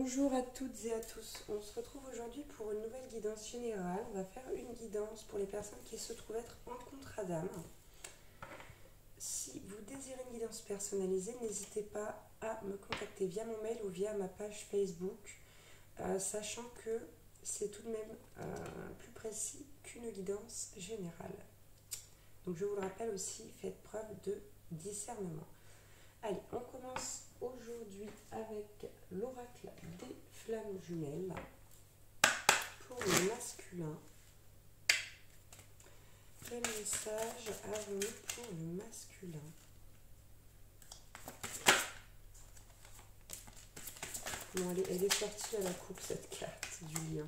Bonjour à toutes et à tous, on se retrouve aujourd'hui pour une nouvelle guidance générale. On va faire une guidance pour les personnes qui se trouvent être en contrat d'âme. Si vous désirez une guidance personnalisée, n'hésitez pas à me contacter via mon mail ou via ma page Facebook, sachant que c'est tout de même plus précis qu'une guidance générale. Donc je vous le rappelle aussi, faites preuve de discernement. Allez, on commence aujourd'hui avec l'oracle des flammes jumelles pour le masculin. Quel message avons-nous pour le masculin? Bon, elle est sortie à la coupe, cette carte du lion.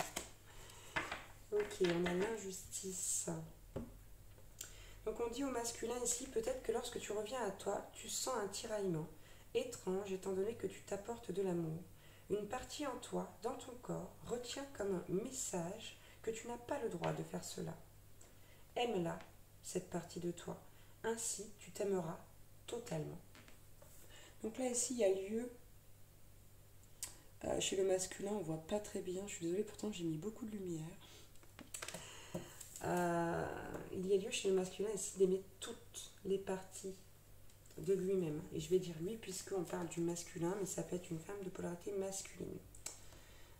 Ok, on a l'injustice. Donc on dit au masculin ici, peut-être que lorsque tu reviens à toi, tu sens un tiraillement étrange étant donné que tu t'apportes de l'amour. Une partie en toi, dans ton corps, retient comme un message que tu n'as pas le droit de faire cela. Aime-la, cette partie de toi. Ainsi, tu t'aimeras totalement. Donc là, ici, il y a lieu. Chez le masculin, on ne voit pas très bien. Je suis désolée, pourtant j'ai mis beaucoup de lumière. Il y a lieu chez le masculin ici d'aimer toutes les parties de lui-même. Et je vais dire lui puisqu'on parle du masculin, mais ça peut être une femme de polarité masculine.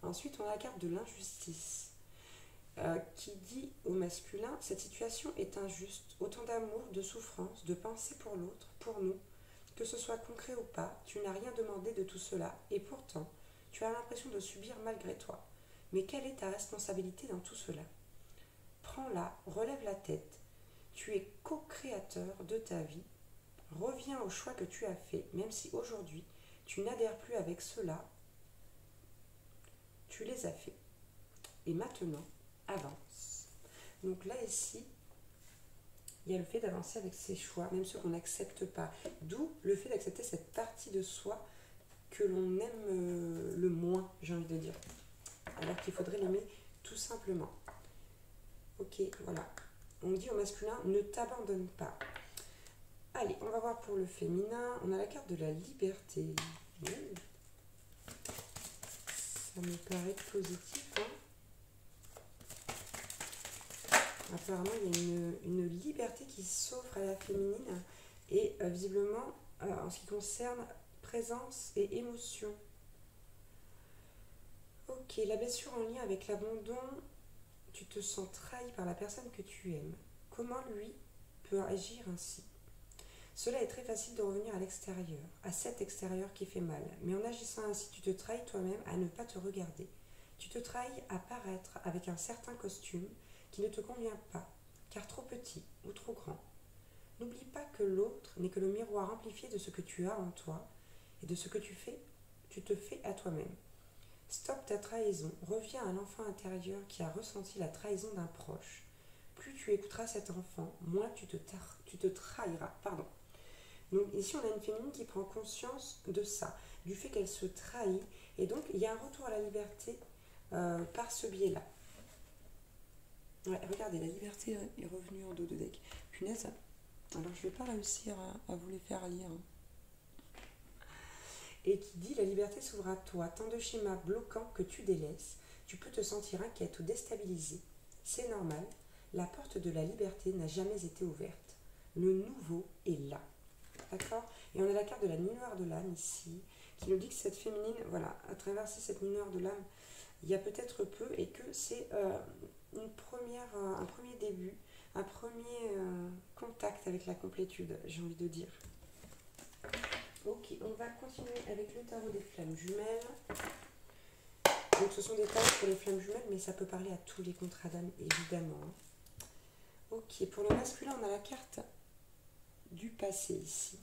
Ensuite, on a la carte de l'injustice qui dit au masculin, cette situation est injuste. Autant d'amour, de souffrance, de pensée pour l'autre, pour nous, que ce soit concret ou pas, tu n'as rien demandé de tout cela, et pourtant, tu as l'impression de subir malgré toi. Mais quelle est ta responsabilité dans tout cela? Prends-la, relève la tête. Tu es co-créateur de ta vie. Reviens au choix que tu as fait, même si aujourd'hui tu n'adhères plus avec cela. Tu les as faits. Et maintenant, avance. Donc là, ici, il y a le fait d'avancer avec ses choix, même ceux qu'on n'accepte pas. D'où le fait d'accepter cette partie de soi que l'on aime le moins, j'ai envie de dire. Alors qu'il faudrait l'aimer tout simplement. Ok, voilà. On dit au masculin, ne t'abandonne pas. Allez, on va voir pour le féminin. On a la carte de la liberté. Ça me paraît positif. Apparemment, il y a une liberté qui s'offre à la féminine. Et visiblement, en ce qui concerne présence et émotion. Ok, la blessure en lien avec l'abandon. Tu te sens trahi par la personne que tu aimes. Comment lui peut agir ainsi? Cela est très facile de revenir à l'extérieur, à cet extérieur qui fait mal. Mais en agissant ainsi, tu te trahis toi-même à ne pas te regarder. Tu te trahis à paraître avec un certain costume qui ne te convient pas, car trop petit ou trop grand. N'oublie pas que l'autre n'est que le miroir amplifié de ce que tu as en toi et de ce que tu te fais à toi-même. Stoppe ta trahison, reviens à l'enfant intérieur qui a ressenti la trahison d'un proche. Plus tu écouteras cet enfant, moins tu te trahiras. Donc ici, on a une féminine qui prend conscience de ça, du fait qu'elle se trahit. Et donc, il y a un retour à la liberté par ce biais-là. Ouais, regardez, la liberté est revenue en dos de deck. Punaise, alors je ne vais pas réussir à vous les faire lire. Et qui dit, la liberté s'ouvre à toi. Tant de schémas bloquants que tu délaisses, tu peux te sentir inquiète ou déstabilisée. C'est normal, la porte de la liberté n'a jamais été ouverte. Le nouveau est là. D'accord? Et on a la carte de la nuit noire de l'âme ici, qui nous dit que cette féminine, voilà, à traverser cette nuit noire de l'âme, il y a peut-être peu, et que c'est un premier début, un premier contact avec la complétude, j'ai envie de dire. Ok, on va continuer avec le tarot des flammes jumelles. Donc ce sont des tarots pour les flammes jumelles, mais ça peut parler à tous les contrats d'âme, évidemment. Ok, pour le masculin, on a la carte du passé ici.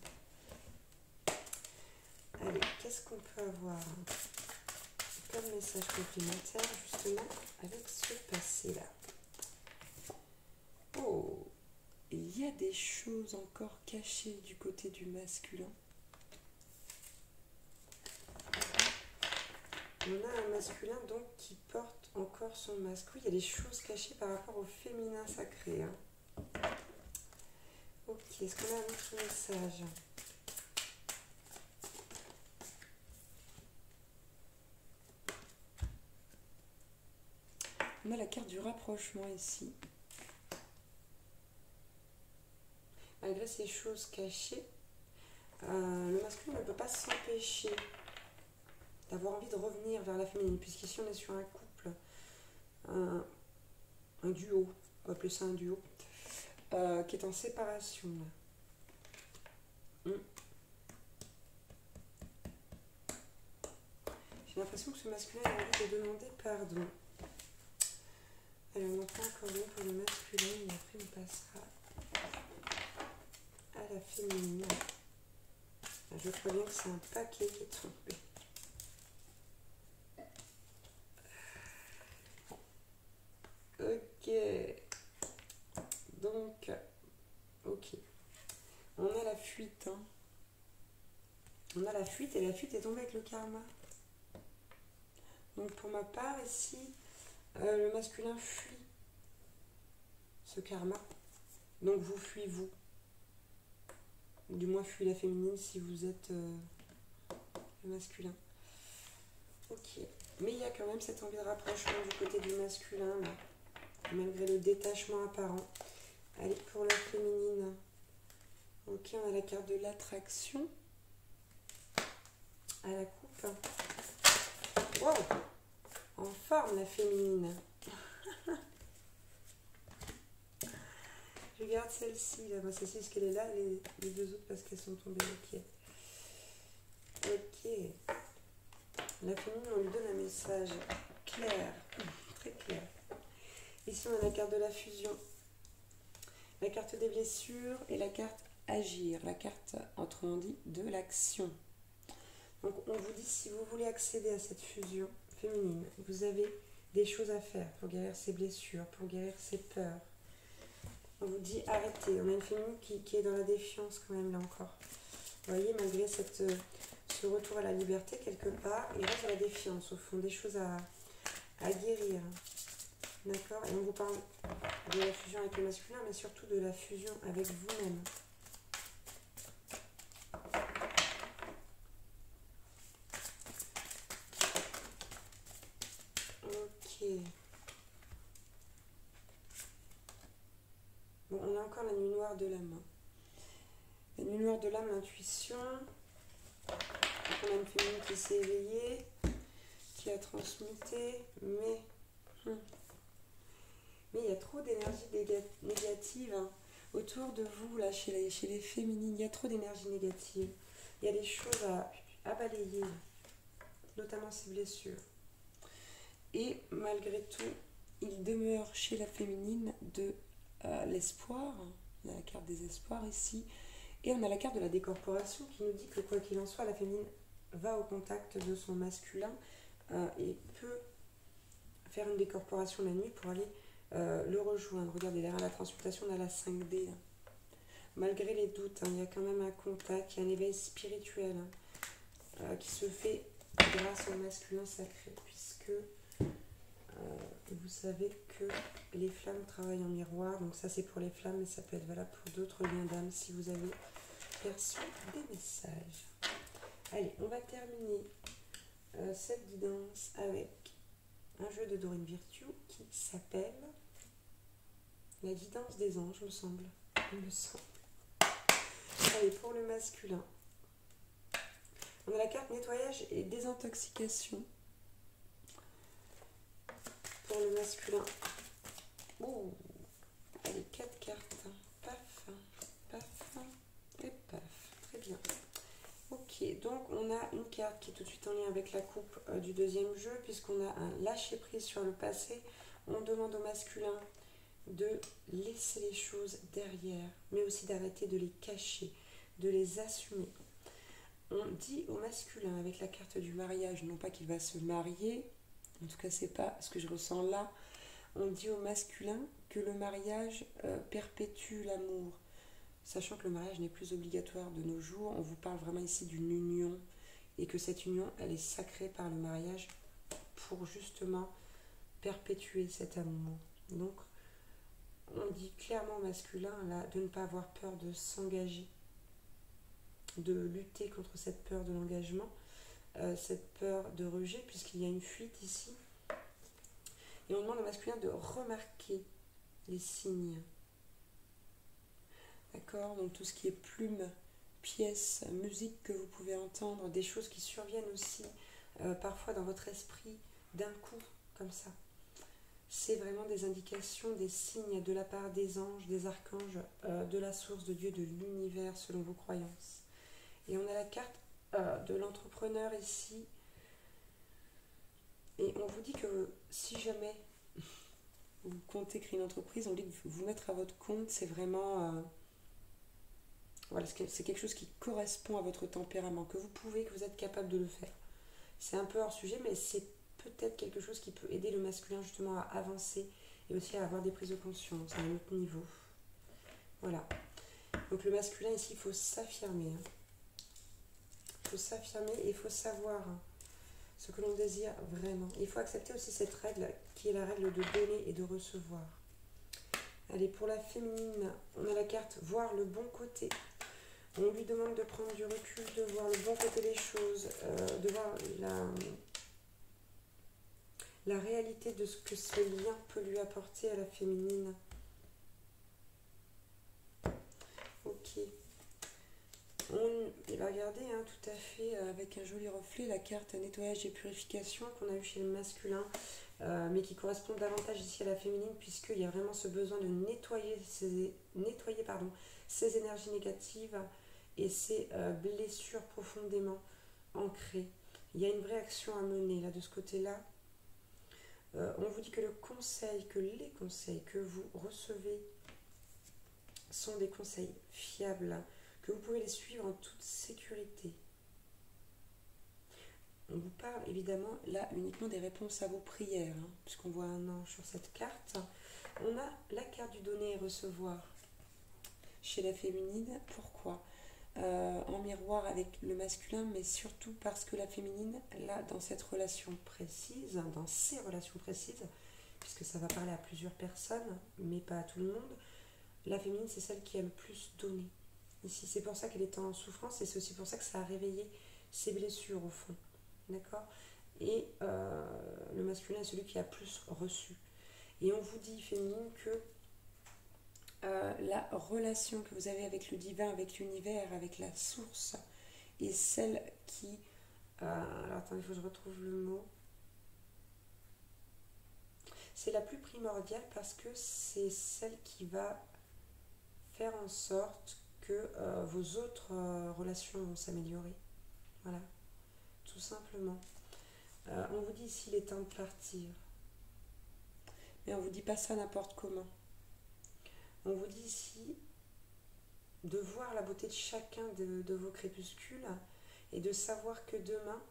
Allez, qu'est-ce qu'on peut avoir comme message complémentaire justement avec ce passé-là? Oh, il y a des choses encore cachées du côté du masculin. On a un masculin donc qui porte encore son masque. Oui, il y a des choses cachées par rapport au féminin sacré. Ok, est-ce qu'on a un autre message? On a la carte du rapprochement ici. Malgré ces choses cachées, le masculin ne peut pas s'empêcher d'avoir envie de revenir vers la féminine, puisqu'ici on est sur un couple, un duo, on va appeler ça un duo, qui est en séparation. J'ai l'impression que ce masculin a envie de demander pardon. Alors on en prend encore une pour le masculin et après on passera à la féminine. Je crois bien que c'est un paquet qui est tombé. Ok. Donc, ok. On a la fuite. Hein. On a la fuite et la fuite est tombée avec le karma. Donc pour ma part, ici, le masculin fuit ce karma. Donc vous fuyez vous. Ou du moins fuit la féminine si vous êtes le masculin. Ok. Mais il y a quand même cette envie de rapprochement du côté du masculin, là, malgré le détachement apparent. Allez, pour la féminine. Ok, on a la carte de l'attraction. À la coupe. Wow! En forme, la féminine. Je garde celle-ci, là. Celle-ci, parce qu'elle est là, les deux autres, parce qu'elles sont tombées. Ok. Ok. La féminine, on lui donne un message clair, très clair. Ici, on a la carte de la fusion, la carte des blessures et la carte agir, la carte, autrement dit, de l'action. Donc, on vous dit, si vous voulez accéder à cette fusion féminine, vous avez des choses à faire pour guérir ces blessures, pour guérir ces peurs. On vous dit, arrêtez. On a une féminine qui est dans la défiance quand même, là encore. Vous voyez, malgré ce retour à la liberté, quelque part, il reste à la défiance, au fond, des choses à guérir. D'accord? Et on vous parle de la fusion avec le masculin, mais surtout de la fusion avec vous-même. Ok. Bon, on a encore la nuit noire de l'âme. La nuit noire de l'âme, l'intuition. On a une féminine qui s'est éveillée, qui a transmuté, mais il y a trop d'énergie négative hein, autour de vous, là, chez les féminines. Il y a trop d'énergie négative. Il y a des choses à balayer, notamment ces blessures. Et malgré tout, il demeure chez la féminine de l'espoir. On a la carte des espoirs ici. Et on a la carte de la décorporation qui nous dit que quoi qu'il en soit, la féminine va au contact de son masculin et peut faire une décorporation la nuit pour aller le rejoindre. Regardez, derrière la transmutation, on a la 5D. Malgré les doutes, hein, il y a quand même un contact, il y a un éveil spirituel qui se fait grâce au masculin sacré, puisque vous savez que les flammes travaillent en miroir. Donc ça, c'est pour les flammes, mais ça peut être valable pour d'autres liens d'âme si vous avez perçu des messages. Allez, on va terminer cette guidance avec un jeu de Dorine Virtue qui s'appelle la guidance des anges, me semble. Il me semble. Allez, pour le masculin, on a la carte nettoyage et désintoxication. Pour le masculin, ouh, allez, 4 cartes. Paf, paf et paf. Très bien. Ok, donc on a une carte qui est tout de suite en lien avec la coupe du deuxième jeu, puisqu'on a un lâcher prise sur le passé. On demande au masculin de laisser les choses derrière, mais aussi d'arrêter de les cacher, de les assumer. On dit au masculin avec la carte du mariage, non pas qu'il va se marier, en tout cas c'est pas ce que je ressens là, on dit au masculin que le mariage perpétue l'amour. Sachant que le mariage n'est plus obligatoire de nos jours, on vous parle vraiment ici d'une union et que cette union, elle est sacrée par le mariage pour justement perpétuer cet amour. Donc, on dit clairement au masculin là, de ne pas avoir peur de s'engager, de lutter contre cette peur de l'engagement, cette peur de rejet, puisqu'il y a une fuite ici. Et on demande au masculin de remarquer les signes. D'accord? Donc tout ce qui est plumes, pièces, musique que vous pouvez entendre, des choses qui surviennent aussi parfois dans votre esprit d'un coup, comme ça. C'est vraiment des indications, des signes de la part des anges, des archanges, de la source de Dieu, de l'univers selon vos croyances. Et on a la carte de l'entrepreneur ici. Et on vous dit que si jamais vous comptez créer une entreprise, on dit que vous mettre à votre compte, c'est vraiment... voilà, c'est quelque chose qui correspond à votre tempérament, que vous pouvez, que vous êtes capable de le faire. C'est un peu hors sujet, mais c'est peut-être quelque chose qui peut aider le masculin justement à avancer et aussi à avoir des prises de conscience à un autre niveau. Voilà. Donc le masculin ici, il faut s'affirmer. Il faut s'affirmer et il faut savoir ce que l'on désire vraiment. Il faut accepter aussi cette règle qui est la règle de donner et de recevoir. Allez, pour la féminine, on a la carte voir le bon côté. On lui demande de prendre du recul, de voir le bon côté des choses, de voir la réalité de ce que ce lien peut lui apporter à la féminine. Ok. Il va regarder tout à fait avec un joli reflet la carte nettoyage et purification qu'on a eu chez le masculin, mais qui correspond davantage ici à la féminine, puisqu'il y a vraiment ce besoin de nettoyer ses énergies négatives et ses blessures profondément ancrées. Il y a une vraie action à mener là de ce côté-là. On vous dit que les conseils que vous recevez sont des conseils fiables, que vous pouvez les suivre en toute sécurité. On vous parle évidemment là uniquement des réponses à vos prières, puisqu'on voit un ange sur cette carte. On a la carte du donner et recevoir chez la féminine. Pourquoi en miroir avec le masculin, mais surtout parce que la féminine, là, dans cette relation précise, dans ces relations précises, puisque ça va parler à plusieurs personnes, mais pas à tout le monde, la féminine, c'est celle qui a le plus donné. Ici, c'est pour ça qu'elle est en souffrance et c'est aussi pour ça que ça a réveillé ses blessures au fond. D'accord? Et le masculin est celui qui a plus reçu. Et on vous dit, féminine, que la relation que vous avez avec le divin, avec l'univers, avec la source, est celle qui... alors attendez, il faut que je retrouve le mot. C'est la plus primordiale parce que c'est celle qui va faire en sorte que vos autres relations vont s'améliorer. Voilà, tout simplement. On vous dit ici, il est temps de partir. Mais on ne vous dit pas ça n'importe comment. On vous dit ici de voir la beauté de chacun de vos crépuscules et de savoir que demain,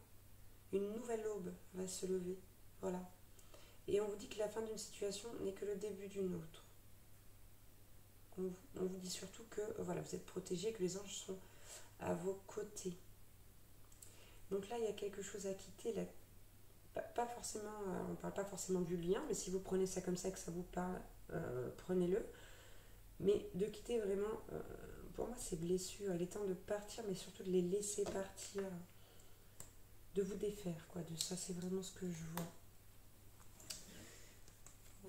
une nouvelle aube va se lever. Voilà. Et on vous dit que la fin d'une situation n'est que le début d'une autre. On vous dit surtout que voilà, vous êtes protégés, que les anges sont à vos côtés. Donc là, il y a quelque chose à quitter. Là, pas forcément, on ne parle pas forcément du lien, mais si vous prenez ça comme ça, que ça vous parle, prenez-le. Mais de quitter vraiment, pour moi, ces blessures, il est temps de partir, mais surtout de les laisser partir, de vous défaire, quoi, de ça, c'est vraiment ce que je vois.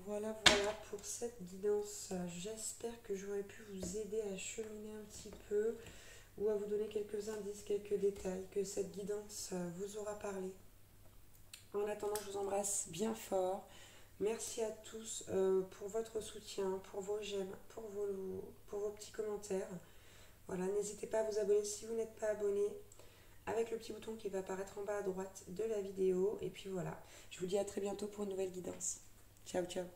Voilà pour cette guidance. J'espère que j'aurais pu vous aider à cheminer un petit peu ou à vous donner quelques indices, quelques détails, que cette guidance vous aura parlé. En attendant, je vous embrasse bien fort. Merci à tous pour votre soutien, pour vos j'aime, pour vos petits commentaires. Voilà, n'hésitez pas à vous abonner si vous n'êtes pas abonné, avec le petit bouton qui va apparaître en bas à droite de la vidéo. Et puis voilà, je vous dis à très bientôt pour une nouvelle guidance. Ciao, ciao.